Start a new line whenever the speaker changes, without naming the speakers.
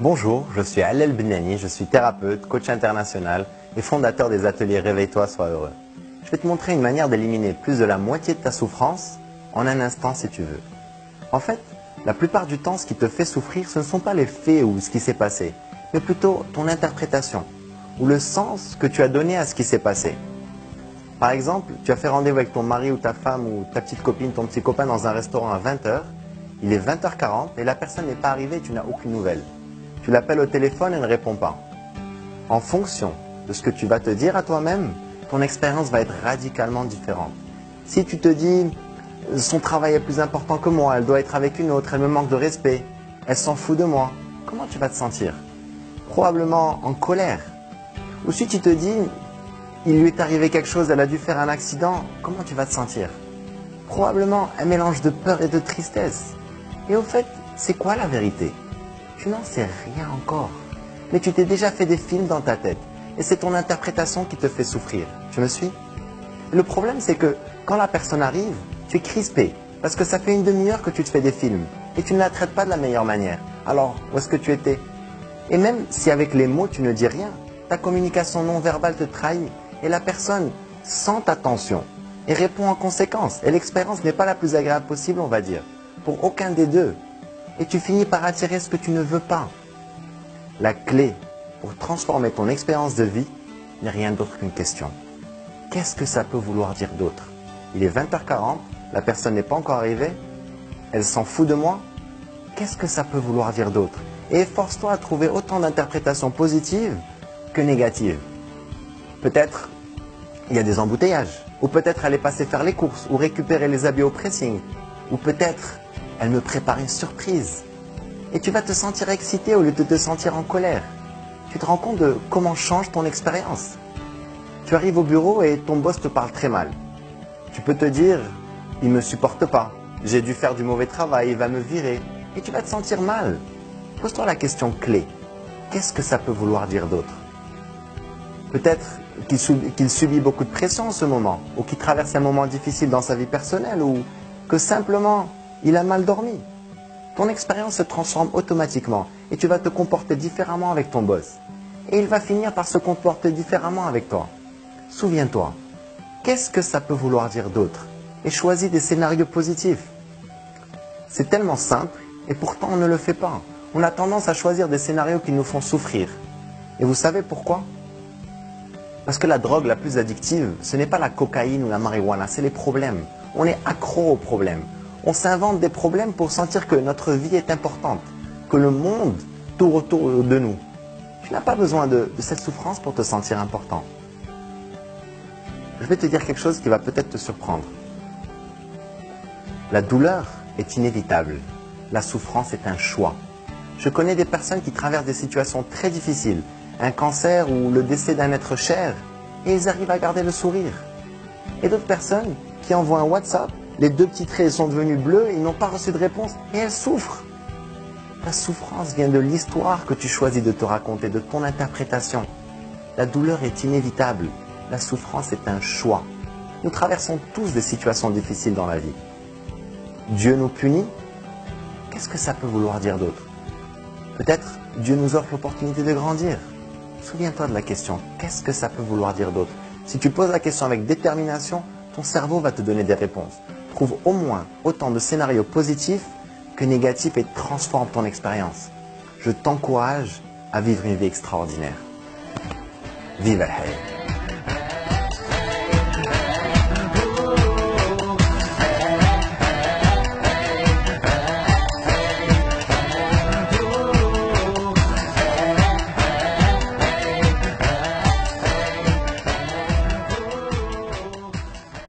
Bonjour, je suis Allel Benani, je suis thérapeute, coach international et fondateur des ateliers Réveille-toi, sois heureux. Je vais te montrer une manière d'éliminer plus de la moitié de ta souffrance en un instant si tu veux. En fait, la plupart du temps, ce qui te fait souffrir, ce ne sont pas les faits ou ce qui s'est passé, mais plutôt ton interprétation ou le sens que tu as donné à ce qui s'est passé. Par exemple, tu as fait rendez-vous avec ton mari ou ta femme ou ta petite copine, ton petit copain dans un restaurant à 20 h. Il est 20 h 40 et la personne n'est pas arrivée et tu n'as aucune nouvelle. Tu l'appelles au téléphone et ne répond pas. En fonction de ce que tu vas te dire à toi-même, ton expérience va être radicalement différente. Si tu te dis « son travail est plus important que moi, elle doit être avec une autre, elle me manque de respect, elle s'en fout de moi », comment tu vas te sentir? Probablement en colère. Ou si tu te dis « il lui est arrivé quelque chose, elle a dû faire un accident », comment tu vas te sentir? Probablement un mélange de peur et de tristesse. Et au fait, c'est quoi la vérité? Tu n'en sais rien encore, mais tu t'es déjà fait des films dans ta tête et c'est ton interprétation qui te fait souffrir. Tu me suis? Le problème, c'est que quand la personne arrive, tu es crispé parce que ça fait une demi-heure que tu te fais des films et tu ne la traites pas de la meilleure manière. Alors, où est-ce que tu étais? Et même si avec les mots tu ne dis rien, ta communication non verbale te trahit et la personne sent ta tension et répond en conséquence. Et l'expérience n'est pas la plus agréable possible, on va dire, pour aucun des deux. Et tu finis par attirer ce que tu ne veux pas. La clé pour transformer ton expérience de vie n'est rien d'autre qu'une question. Qu'est-ce que ça peut vouloir dire d'autre? Il est 20 h 40, la personne n'est pas encore arrivée, elle s'en fout de moi. Qu'est-ce que ça peut vouloir dire d'autre? Et efforce-toi à trouver autant d'interprétations positives que négatives. Peut-être il y a des embouteillages, ou peut-être elle est passée faire les courses, ou récupérer les habits au pressing, ou peut-être elle me prépare une surprise. Et tu vas te sentir excité au lieu de te sentir en colère. Tu te rends compte de comment change ton expérience. Tu arrives au bureau et ton boss te parle très mal. Tu peux te dire, il ne me supporte pas, j'ai dû faire du mauvais travail, il va me virer. Et tu vas te sentir mal. Pose-toi la question clé. Qu'est-ce que ça peut vouloir dire d'autre? Peut-être qu'il subit beaucoup de pression en ce moment, ou qu'il traverse un moment difficile dans sa vie personnelle, ou que simplement il a mal dormi. Ton expérience se transforme automatiquement et tu vas te comporter différemment avec ton boss. Et il va finir par se comporter différemment avec toi. Souviens-toi, qu'est-ce que ça peut vouloir dire d'autre? Et choisis des scénarios positifs. C'est tellement simple et pourtant on ne le fait pas. On a tendance à choisir des scénarios qui nous font souffrir. Et vous savez pourquoi? Parce que la drogue la plus addictive, ce n'est pas la cocaïne ou la marijuana, c'est les problèmes. On est accro aux problèmes. On s'invente des problèmes pour sentir que notre vie est importante, que le monde tourne autour de nous. Tu n'as pas besoin de cette souffrance pour te sentir important. Je vais te dire quelque chose qui va peut-être te surprendre. La douleur est inévitable. La souffrance est un choix. Je connais des personnes qui traversent des situations très difficiles, un cancer ou le décès d'un être cher, et ils arrivent à garder le sourire. Et d'autres personnes qui envoient un WhatsApp, les deux petits traits sont devenus bleus, ils n'ont pas reçu de réponse et elles souffrent. Ta souffrance vient de l'histoire que tu choisis de te raconter, de ton interprétation. La douleur est inévitable. La souffrance est un choix. Nous traversons tous des situations difficiles dans la vie. Dieu nous punit. Qu'est-ce que ça peut vouloir dire d'autre? Peut-être Dieu nous offre l'opportunité de grandir. Souviens-toi de la question. Qu'est-ce que ça peut vouloir dire d'autre? Si tu poses la question avec détermination, ton cerveau va te donner des réponses. Trouve au moins autant de scénarios positifs que négatifs et transforme ton expérience. Je t'encourage à vivre une vie extraordinaire. Vive la vie.